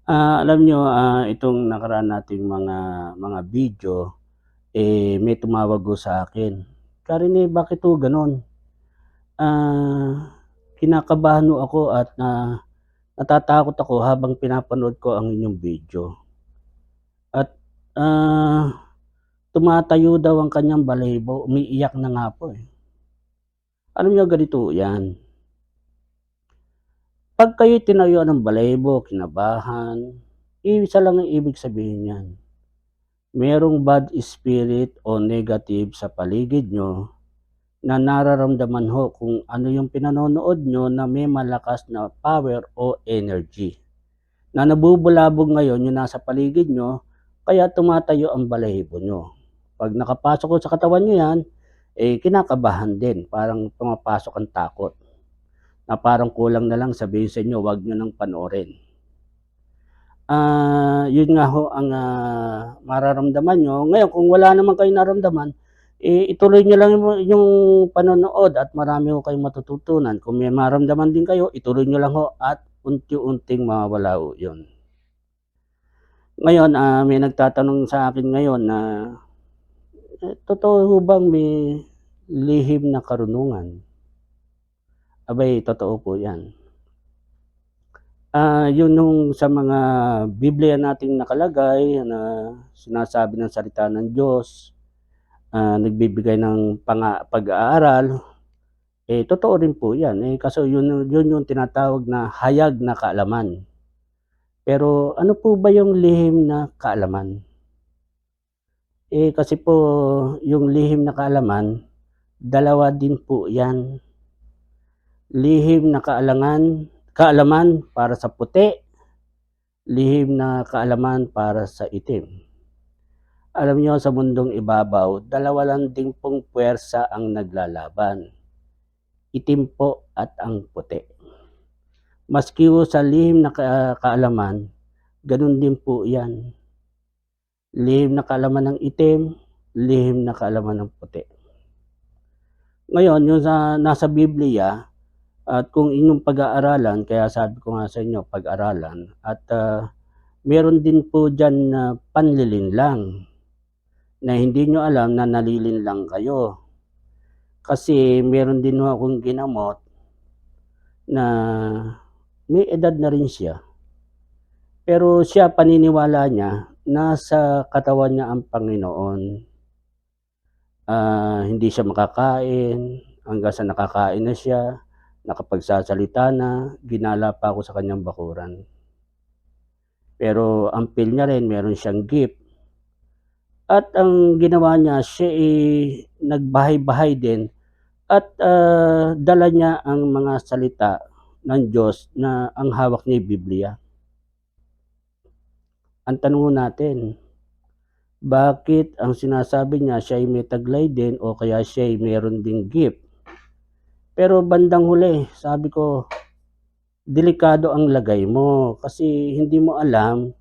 Alam niyo, itong nakaraan nating mga video, may tumawag ho sa akin, "Karene, bakit ho gano'n? Ah, Kinakabahan ho ako at natatakot ako habang pinapanood ko ang inyong video at, tumatayo daw ang kanyang balahibo, umiiyak na nga po, eh." Alam niyo ganito ho 'yan, 'pag kayo'y tinayuan ng balahibo, kinabahan, isa lang ang ibig sabihin niyan, merong bad spirit o negative sa paligid niyo na nararamdaman ho kung ano yung pinanonood niyo na may malakas na power o energy, na nabubulabog ngayon yung nasa paligid niyo kaya tumatayo ang balahibo niyo. 'Pag nakapasok ho sa katawan niyo 'yan, kinakabahan din, parang pumapasok ang takot, na parang kulang na lang sabihin sa inyo, "Wag niyo nang panoorin." Yun nga ho ang, mararamdaman niyo. Ngayon kung wala naman kayong nararamdaman, ituloy niyo lang yung panonood at marami ho kayong matututunan. Kung may mararamdaman din kayo, ituloy niyo lang ho at unti-unting mawawala ho yun. Ngayon, may nagtatanong sa akin ngayon na, totoo ho bang may lihim na karunungan? Abay, totoo po yan. Yun nung sa mga Biblia nating nakalagay na sinasabi ng salita ng Diyos, nagbibigay ng pag-aaral, totoo rin po 'yan, kaso yun yung tinatawag na hayag na kaalaman. Pero ano po ba yung lihim na kaalaman? Kasi po yung lihim na kaalaman, dalawa din po 'yan. Lihim na kaalaman para sa puti, lihim na kaalaman para sa itim. Alam niyo sa mundong ibabaw, dalawa lang din pong puwersa ang naglalaban, itim po at ang puti. Maski ho sa lihim na kaalaman, gano'n din po 'yan. Lihim na kaalaman ng itim, lihim na kaalaman ng puti. Ngayon yung nasa Biblia at kung inyong pag-aaralan, kaya sabi ko nga sa inyo pag-aralan at, meron din po diyan na panlilinlang na hindi niyo alam na nalilinlang kayo. Kasi meron din ho akong ginamot na may edad na rin siya, pero siya paniniwala niya nasa katawan niya ang Panginoon. Hindi siya makakain hanggang sa nakakain na siya, nakapagsasalita na, ginala pa ako sa kanyang bakuran. Pero ang feel niya rin meron siyang gift at ang ginawa niya siya, nagbahay-bahay din at, dala niya ang mga salita ng Diyos na ang hawak niya ay Biblia. Ang tanong ho natin, bakit ang sinasabi niya siya ay may taglay din o kaya siya ay meron ding gift? Pero bandang huli sabi ko, delikado ang lagay mo kasi hindi mo alam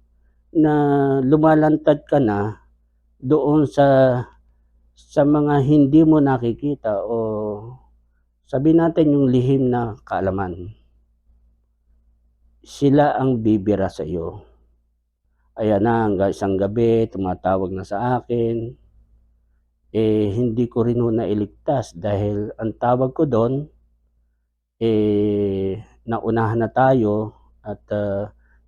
na lumalantad ka na doon sa mga hindi mo nakikita o sabihin natin yung lihim na kaalaman. Sila ang bibira sa iyo. Ayan na, hanggang isang gabi tumatawag na sa akin, hindi ko rin ho nailigtas dahil ang tawag ko dun, naunahan na tayo at,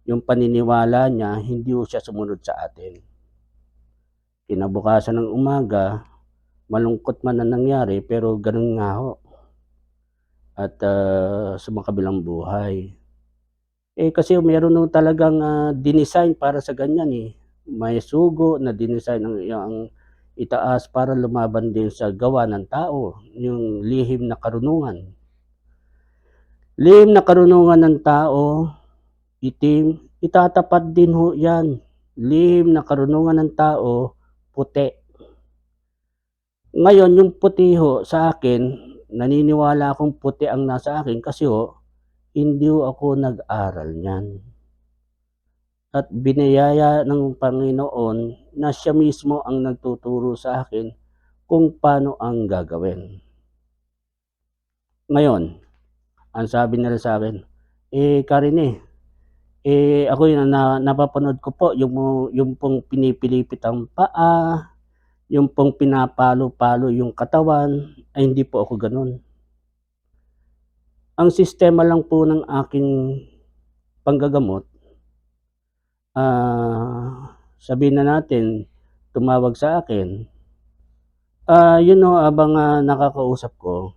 yung paniniwala niya hindi ho siya sumunod sa atin. Kinabukasan ng umaga, malungkot man ang nangyari pero ganun nga ho at, sumakabilang buhay. Kasi meron ho talagang, dinesign para sa ganyan, may sugo na dinesign ang itaas para lumaban din sa gawa ng tao, yung lihim na karunungan. Lihim na karunungan ng tao, itim, itatapat din ho 'yan. Lihim na karunungan ng tao, puti. Ngayon yung puti ho sa akin, naniniwala akong puti ang nasa akin kasi ho, hindi ho ako nag-aral niyan. At biniyaya ng Panginoon na siya mismo ang nagtuturo sa akin kung paano ang gagawin. Ngayon, ang sabi nila sa'kin, "Karine, Ako napapanood ko po yung pong pinipilipit ang paa, yung pong pinapalo-palo yung katawan, ay hindi po ako gano'n. Ang sistema lang po ng aking panggagamot, sabihin na natin tumawag sa akin, yun ho habang, nakakausap ko,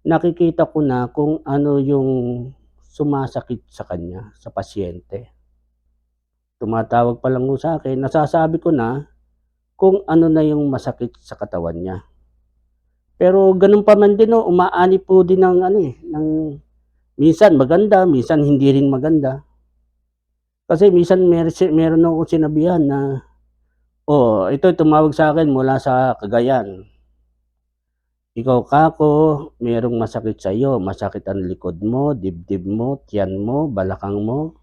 nakikita ko na kung ano yung sumasakit sa kanya, sa pasyente. Tumatawag pa lang ho sa'kin, nasasabi ko na kung ano na yung masakit sa katawan niya. Pero gano'n pa man din ho, umaani po din ng ano, ng minsan maganda, minsan hindi rin maganda. Kasi minsan meron akong sinabihan na, ito tumawag sa'kin mula sa Cagayan. "Ikaw kako, merong masakit sa'yo, masakit ang likod mo, dibdib mo, tiyan mo, balakang mo."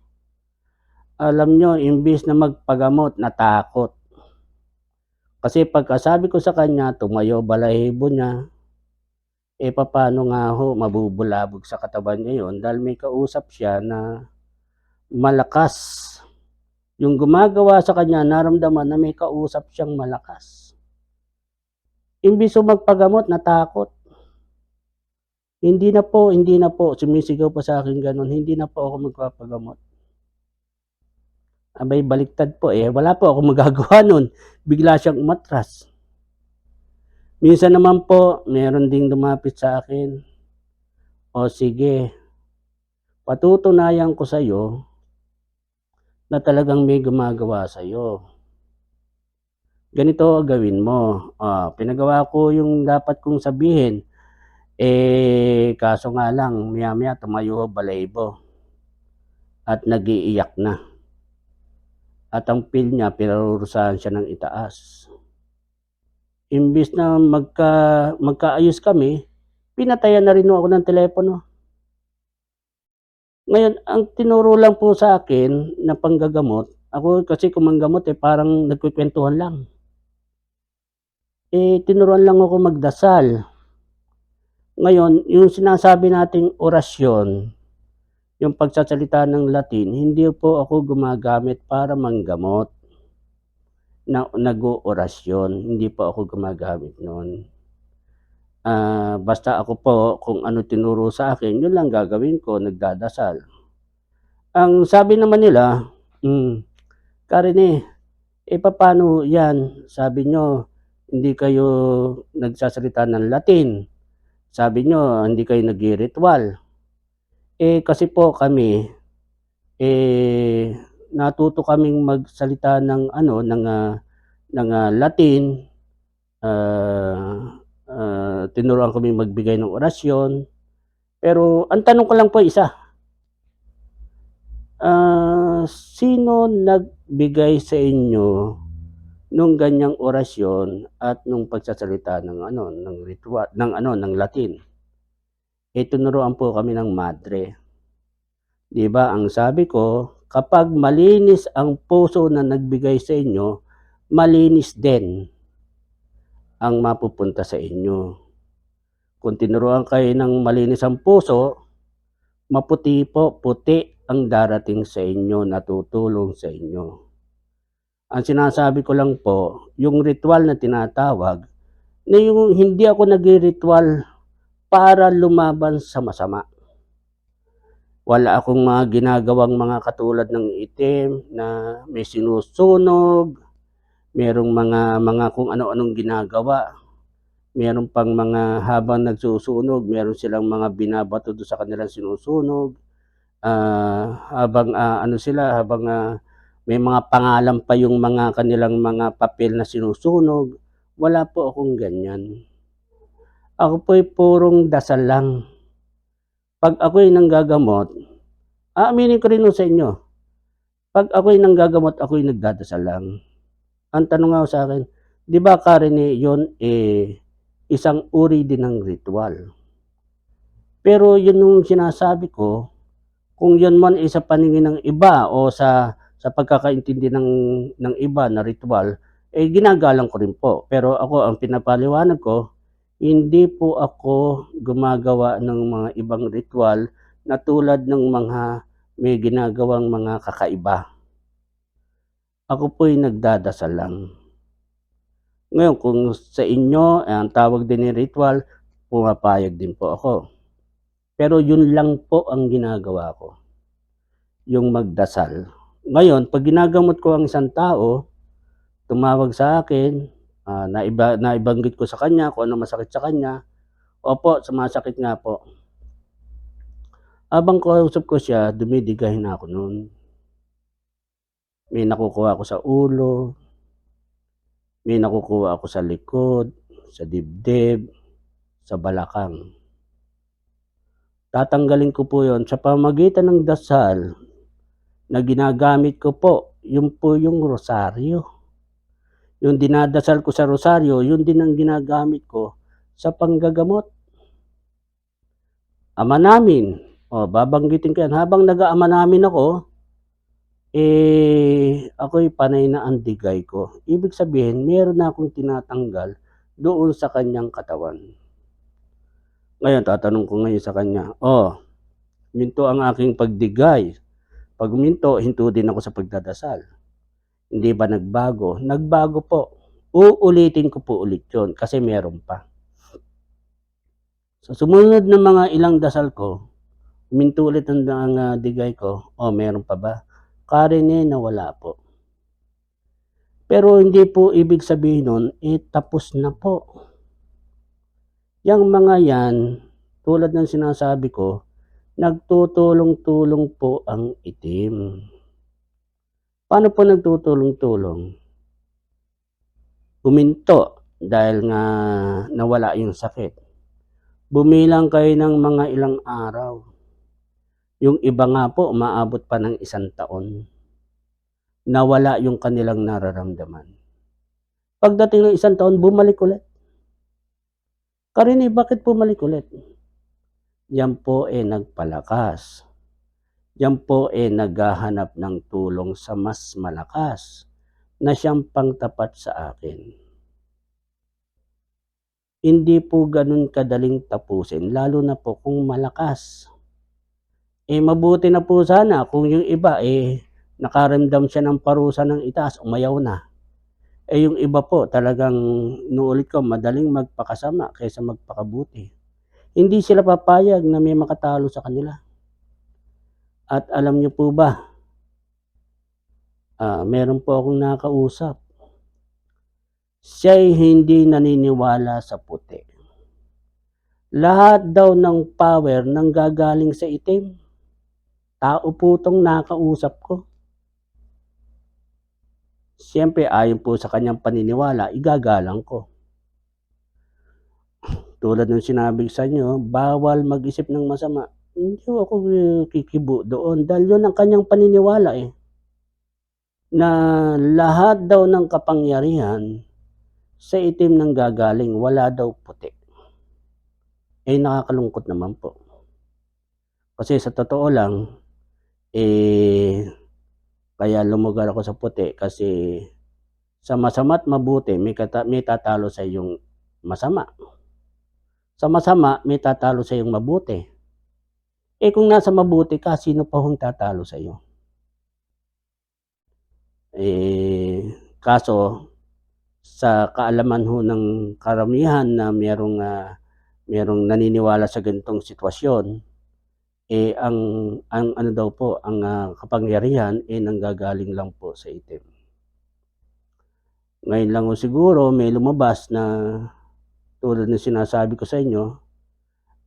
Alam niyo imbes na magpagamot natakot. Kasi pagkasabi ko sa kanya tumayo balahibo niya, papaano nga ho mabubulabog sa katawan niya yun dahil may kausap siya na malakas. Yung gumagawa sa kanya naramdaman na may kausap siyang malakas. Imbes na magpagamot natakot. Hindi na po, sumisigaw pa sa'kin gano'n, hindi na po ako magpapagamot. Abay baliktad po, wala po akong magagawa nun, bigla siyang umatras. Minsan naman po meron ding lumapit sa akin, "O sige, patutunayan ko sa'yo na talagang may gumagawa sa'yo. Ganito gawin mo." Pinagawa ko yung dapat kong sabihin, kaso nga lang maya-maya tumayo balahibo at nag-iiyak na. At ang feel niya pinarurusahan siya ng itaas. Imbes na magkaayos kami, pinatayan na rin ho ako ng telepono. Ngayon ang tinuro lang po sa'kin na panggagamot, ako kasi kung manggamot, parang nagkukuwentuhan lang. Tinuruan lang ako magdasal. Ngayon yung sinasabi nating orasyon, yung pagsasalita ng Latin, hindi po ako gumagamit para manggamot na nag-oorasyon, hindi po ako gumagamit nun. Basta ako po kung ano tinuro sa akin, yun lang gagawin ko, nagdadasal. Ang sabi naman nila, "Karine, papaano yan? Sabi niyo hindi kayo nagsasalita ng Latin. Sabi niyo hindi kayo nagri-ritwal." Kasi po kami, natuto kaming magsalita ng ano, ng Latin, tinuruan kaming magbigay ng orasyon. Pero ang tanong ko lang po isa, sino nagbigay sa inyo nung ganyang orasyon at nung pagsasalita ng ano, ng ritwal ng ano, ng Latin? Tinuruan po kami ng madre. 'Di ba ang sabi ko, kapag malinis ang puso na nagbigay sa inyo, malinis din ang mapupunta sa inyo. Kung tinuruan kayo ng malinis ang puso, maputi po, puti ang darating sa inyo, natutulong sa inyo. Ang sinasabi ko lang po, yung ritual na tinatawag, na yung hindi ako nagri-ritual para lumaban sa masama. Wala akong mga ginagawang mga katulad ng itim na may sinusunog, merong mga kung ano-anong ginagawa. Meron pang mga habang nagsusunog, meron silang mga binabato do'n sa kanilang sinusunog. Habang, may mga pangalan pa yung mga kanilang mga papel na sinusunog. Wala po akong ganyan. Ako po'y purong dasal lang. 'Pag ako'y nanggagamot, aaminin ko rin ho sa inyo, 'pag ako'y nanggagamot, ako'y nagdadasal lang. Ang tanong nga ho sa'kin, 'di ba Karine yun, isang uri din ng ritual? Pero yun yung sinasabi ko, kung yun man ay sa paningin ng iba o sa pagkakaintindi ng iba na ritual, ginagalang ko rin po. Pero ako ang pinapaliwanag ko, hindi po ako gumagawa ng mga ibang ritual na tulad ng mga may ginagawang mga kakaiba. Ako po'y nagdadasal lang. Ngayon kung sa inyo ang tawag din ng ritual, pumapayag din po ako. Pero yun lang po ang ginagawa ko, yung magdasal. Ngayon 'pag ginagamot ko ang isang tao, tumawag sa akin, naibanggit ko sa kanya kung anong masakit sa kanya, opo, sumasakit nga po. Habang kausap ko siya, dumidigay na ako nun. May nakukuha ako sa ulo, may nakukuha ako sa likod, sa dibdib, sa balakang. Tatanggalin ko po yun sa pamamagitan ng dasal na ginagamit ko po, yun po yung rosaryo. Yung dinadasal ko sa rosaryo, yun din ang ginagamit ko sa panggagamot. Ama namin, babanggitin ko yan. Habang nag-aama namin ako, ako'y panay na ang digay ko. Ibig sabihin, meron na akong tinatanggal doon sa kanyang katawan. Ngayon, tatanong ko ngayon sa kanya, minto ang aking pagdigay. Pag minto, hinto din ako sa pagdadasal. Hindi ba nagbago? Nagbago po. Uulitin ko po ulit yun kasi meron pa. Sa sumunod na mga ilang dasal ko, huminto ulit ang digay ko, meron pa ba? Karine na wala po. Pero hindi po ibig sabihin nun, tapos na po. Yang mga yan, tulad ng sinasabi ko, nagtutulong-tulong po ang itim. Paano po nagtutulong-tulong? Huminto dahil nga nawala yung sakit. Bumilang kayo ng mga ilang araw. Yung iba nga po, umaabot pa ng 1 taon. Nawala yung kanilang nararamdaman. Pagdating ng 1 taon, bumalik ulit. Karine, bakit bumalik ulit? Yan po nagpalakas. Yan po naghahanap ng tulong sa mas malakas na siyang pangtapat sa akin. Hindi po ganun kadaling tapusin, lalo na po kung malakas. Mabuti na po sana kung yung iba nakaramdam siya ng parusa ng itaas, umayaw na. Yung iba po talagang inuulit ko, madaling magpakasama kaysa magpakabuti. Hindi sila papayag na may makatalo sa kanila. At alam niyo po ba, meron po akong nakausap. Siya'y hindi naniniwala sa puti. Lahat daw ng power nanggagaling sa itim. Tao po itong nakausap ko. Siyempre, ayon po sa kanyang paniniwala, igagalang ko. Tulad ng sinabi sa inyo, bawal mag-isip ng masama. Hindi ako kikibo doon dahil yun ang kanyang paniniwala na lahat daw ng kapangyarihan sa itim nang gagaling, wala daw puti. Nakakalungkot naman po. Kasi sa totoo lang, kaya lumugar ako sa puti kasi sa masama't mabuti may tatalo sa iyong masama. Sa masama may tatalo sa iyong mabuti. Kung nasa mabuti ka, sino pa hong tatalo sa iyo? Kaso sa kaalaman ho ng karamihan na merong naniniwala sa ganitong sitwasyon, ang ano daw po, ang kapangyarihan nanggagaling lang po sa itim. Ngayon lang ho siguro may lumabas na tulad ng sinasabi ko sa inyo,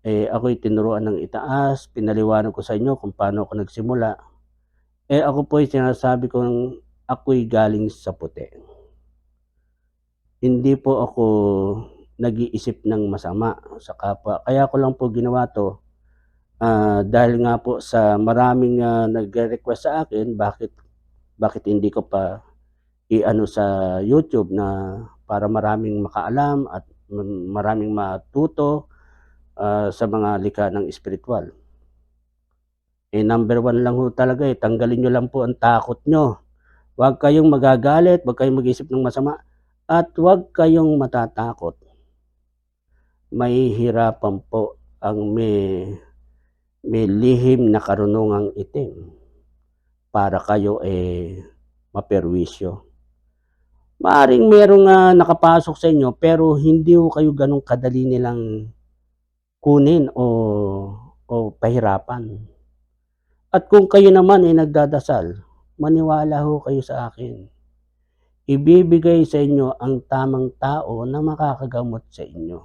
ako'y tinuruan ng itaas, pinaliwanag ko sa inyo kung paano ako nagsimula. Ako po'y sinasabi kong ako'y galing sa puti. Hindi po ako nag-iisip ng masama sa kapwa. Kaya ko lang po ginawa 'to, dahil nga po sa maraming nagre-request sa akin bakit hindi ko pa i-ano sa YouTube na para maraming makaalam at maraming matuto sa mga likha ng espiritual. Number 1 lang ho talaga tanggalin niyo lang po ang takot niyo. Huwag kayong magagalit, huwag kayong mag-isip ng masama, at huwag kayong matatakot. Mahihirapan po ang may may lihim na karunungang itim para kayo, maperwisyo. Maaaring merong, nakapasok sa inyo pero hindi ho kayo gano'n kadali nilang kunin o pahirapan. At kung kayo naman ay nagdadasal, maniwala ho kayo sa akin, ibibigay sa inyo ang tamang tao na makakagamot sa inyo.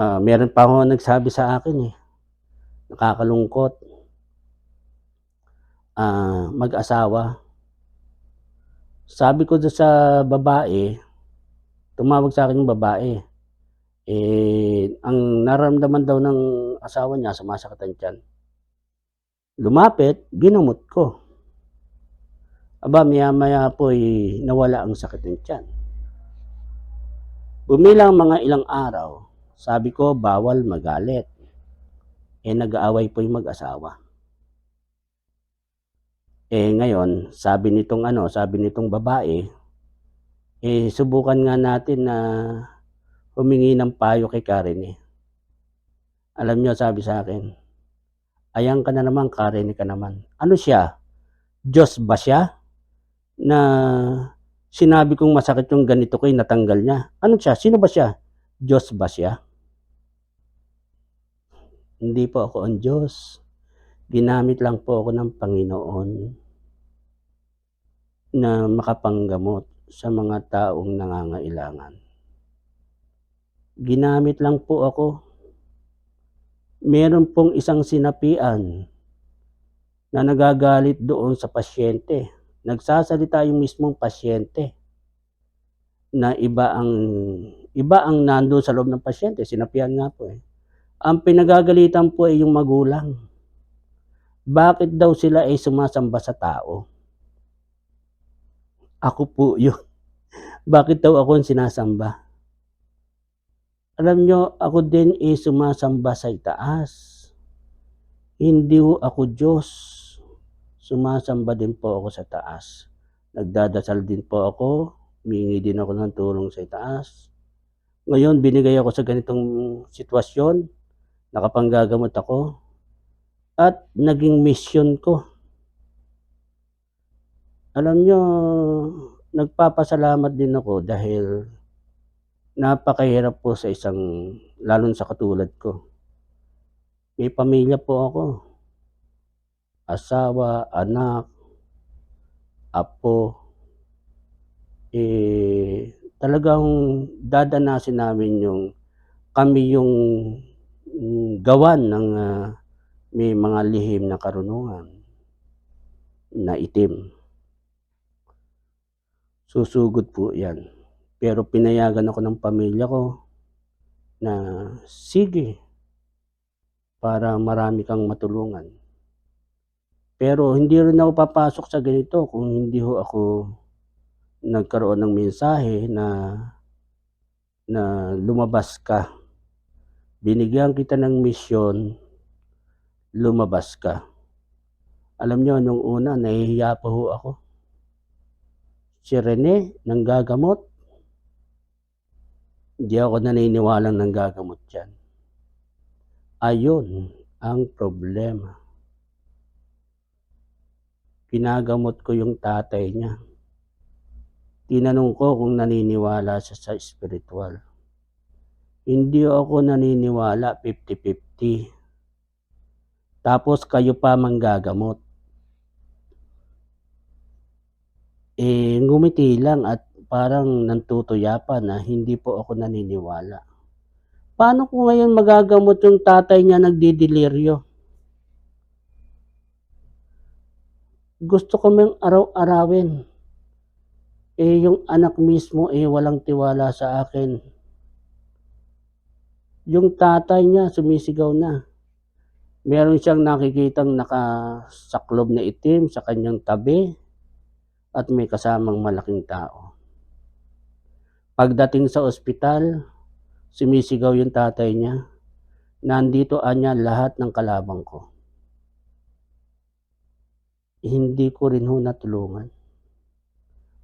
Meron pa hong nagsabi sa akin, nakakalungkot, mag-asawa. Sabi ko dun sa babae, tumawag sa'kin yung babae, ang nararamdaman daw ng asawa niya sumasakit ang tiyan. Lumapit, ginamot ko. Aba, maya-maya po'y nawala ang sakit ng tiyan. Bumilang mga ilang araw, sabi ko bawal magalit. Nag-aaway po yung mag-asawa. Ngayon, sabi nitong babae, subukan nga natin na humingi ng payo kay Karen. Alam niyo, sabi sa akin, ayan ka na naman, Karen ka naman. Ano siya? Diyos ba siya? Na sinabi kong masakit yung ganito ko, natanggal niya. Ano siya? Sino ba siya? Diyos ba siya? Hindi po ako ang Diyos. Ginamit lang po ako ng Panginoon na makapanggamot sa mga taong nangangailangan. Ginamit lang po ako. Meron pong isang sinapian na nagagalit doon sa pasyente. Nagsasalita yung mismong pasyente na iba ang nandoon sa loob ng pasyente, sinapian nga po. Ang pinagagalitan po ay yung magulang. Bakit daw sila ay sumasamba sa tao? Ako po yun. Bakit daw ako ang sinasamba? Alam nyo, ako din sumasamba sa itaas. Hindi ho ako Diyos. Sumasamba din po ako sa taas. Nagdadasal din po ako. Humingi din ako ng tulong sa itaas. Ngayon, binigay ako sa ganitong sitwasyon. Nakapanggagamot ako. At naging mission ko. Alam nyo, nagpapasalamat din ako dahil napakahirap po sa lalo sa katulad ko. May pamilya po ako. Asawa, anak, apo. Talagang dadanasin namin kami yung gawan ng may mga lihim na karunungan na itim. Susugod po yan. Pero pinayagan ako ng pamilya ko na sige, para marami kang matulungan. Pero hindi rin ako papasok sa ganito kung hindi ho ako nagkaroon ng mensahe na lumabas ka. Binigyan kita ng misyon, lumabas ka. Alam nyo, nung una, nahihiya pa ho ako. Si Rene, nanggagamot. Hindi ako naniniwalang nanggagamot yan. Ayun ang problema. Pinagamot ko yung tatay niya. Tinanong ko kung naniniwala siya sa spiritual. Hindi ako naniniwala, 50-50. Tapos kayo pa manggagamot. Ngumiti lang at parang nantutuyapan na hindi po ako naniniwala. Paano ko ngayon magagamot yung tatay niya nagdideliryo? Gusto ko mang araw-arawin. Yung anak mismo walang tiwala sa akin. Yung tatay niya sumisigaw na. Meron siyang nakikitang nakasaklob na itim sa kanyang tabi at may kasamang malaking tao. Pagdating sa ospital, sumisigaw yung tatay niya. Nandito anya lahat ng kalabang ko. Hindi ko rin ho natulungan.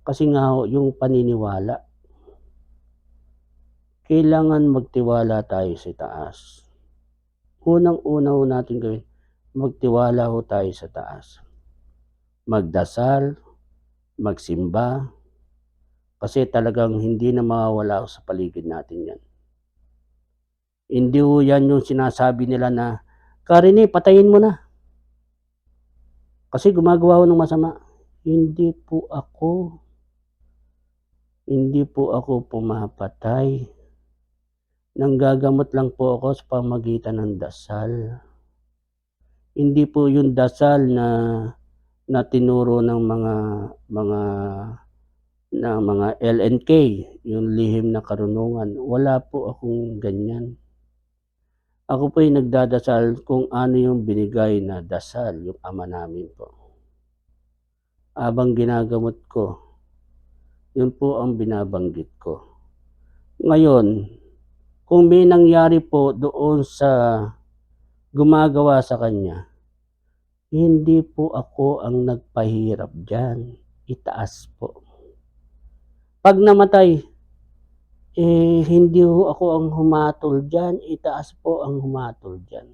Kasi nga ho, yung paniniwala. Kailangan magtiwala tayo sa taas. unang-una ho natin gawin, magtiwala ho tayo sa taas. Magdasal, magsimba, kasi talagang hindi na mawawala sa paligid natin yan. Hindi ho yan yung sinasabi nila na, "Karine, patayin mo na. Kasi gumagawa ako ng masama." Hindi po ako pumapatay. Nanggagamot lang po ako sa pamamagitan ng dasal. Hindi po yung dasal na tinuro ng mga LNK, yung lihim na karunungan. Wala po akong ganyan. Ako po'y nagdadasal kung ano yung binigay na dasal, yung Ama namin po. Habang ginagamot ko, yun po ang binabanggit ko. Ngayon, kung may nangyari po doon sa gumagawa sa kanya, hindi po ako ang nagpahirap diyan, itaas po. Pag namatay, hindi ho ako ang humatol diyan, itaas po ang humatol diyan.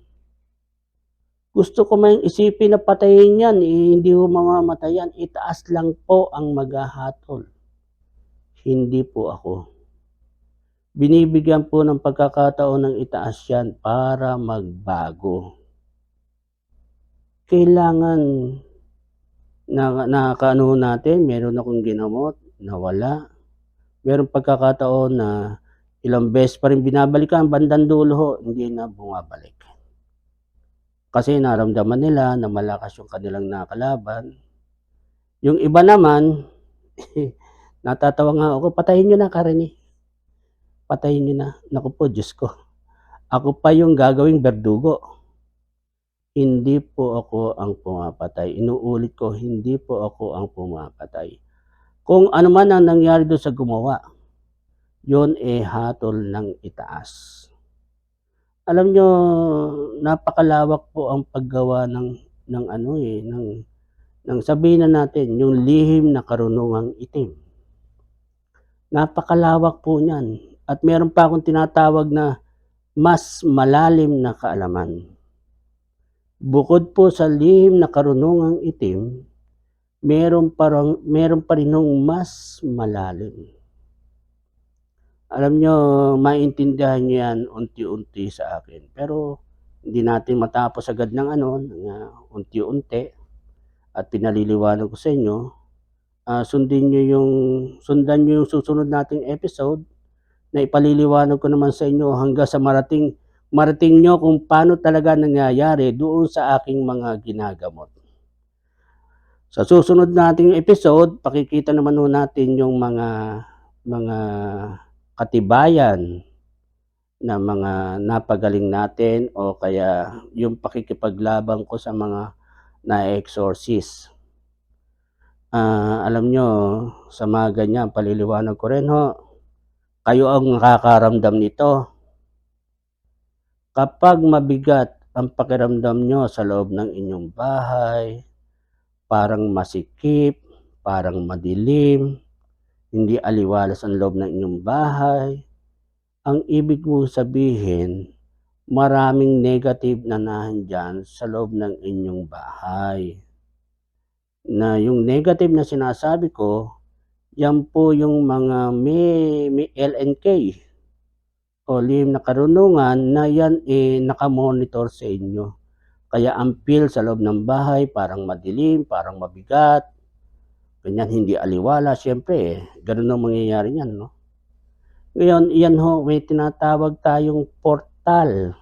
Gusto ko mang isipin na patayin yan, hindi ho mamamatay yan, itaas lang po ang maghahatol. Hindi po ako. Binibigyan po ng pagkakataon ng itaas yan para magbago. Kailangan nakakaano natin, meron akong ginamot, nawala. Meron pagkakataon na ilang beses pa rin binabalikan, bandang dulo ho, hindi na bumabalik. Kasi naramdaman nila na malakas yung kanilang nakalaban. Yung iba naman, natatawa nga ako, "Patayin nyo na, Karine. Patayin nyo na." Naku po, Diyos ko. Ako pa yung gagawing berdugo. Hindi po ako ang pumapatay. Inuulit ko, hindi po ako ang pumapatay. Kung ano man ang nangyari doon sa gumawa, yun hatol ng itaas. Alam nyo, napakalawak po ang paggawa ng sabihin na natin, yung lihim na karunungang itim. Napakalawak po niyan. At meron pa akong tinatawag na mas malalim na kaalaman. Bukod po sa lihim na karunungang itim, meron pa rin mas malalim. Alam nyo, maintindihan nyo yan unti-unti sa akin. Pero hindi natin matapos agad ng unti-unti. At pinaliliwanag ko sa inyo, sundan nyo yung susunod nating episode na ipaliliwanag ko naman sa inyo hanggang sa marating nyo kung paano talaga nangyayari doon sa aking mga ginagamot. Sa susunod nating episode, pakikita naman natin yung mga katibayan na mga napagaling natin o kaya yung pakikipaglaban ko sa mga na-exorcist. Alam nyo, sa mga ganyan, paliliwanag ko rin ho, kayo ang nakakaramdam nito. Kapag mabigat ang pakiramdam nyo sa loob ng inyong bahay, parang masikip, parang madilim, hindi aliwalas ang loob ng inyong bahay, ang ibig mo sabihin, maraming negative na nandyan sa loob ng inyong bahay. Na yung negative na sinasabi ko, yan po yung mga may LNK o lihim na karunungan na yan nakamonitor sa inyo. Kaya ang feel sa loob ng bahay parang madilim, parang mabigat, ganyan, hindi aliwala. Siyempre, ganun ang mangyayari niyan, no? Ngayon, iyan ho, may tinatawag tayong portal.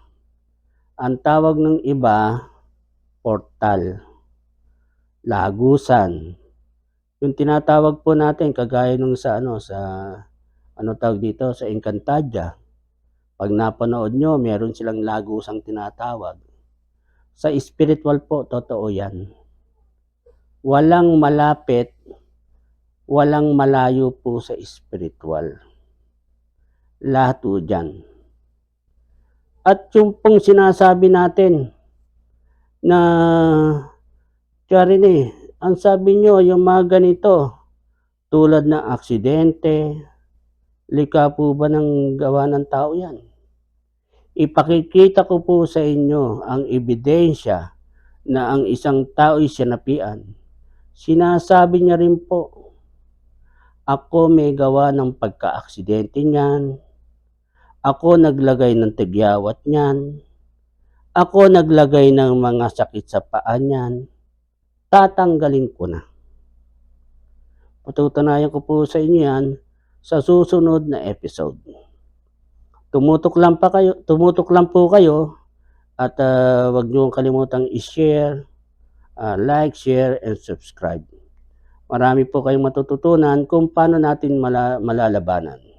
Ang tawag ng iba, portal. Lagusan. Yung tinatawag po natin, kagaya nung sa tawag dito, sa Encantadia. Pag napanood nyo, meron silang lagusang tinatawag. Sa spiritual po, totoo yan. Walang malapit, walang malayo po sa spiritual. Lahat po dyan. At yung pong sinasabi natin na, Karine, ang sabi nyo, yung mga ganito, tulad ng aksidente, likha po ba ng gawa ng tao yan? Ipakikita ko po sa inyo ang ebidensya na ang isang tao'y sinapian. Sinasabi niya rin po, ako may gawa ng pagka-aksidente niyan, ako naglagay ng tigyawat niyan, ako naglagay ng mga sakit sa paa niyan, tatanggalin ko na. Patutunayan ko po sa inyo yan sa susunod na episode. Tumutok lang po kayo at wag niyo kalimutang i-share, like, share, and subscribe. Marami po kayong matututunan kung paano natin malalabanan.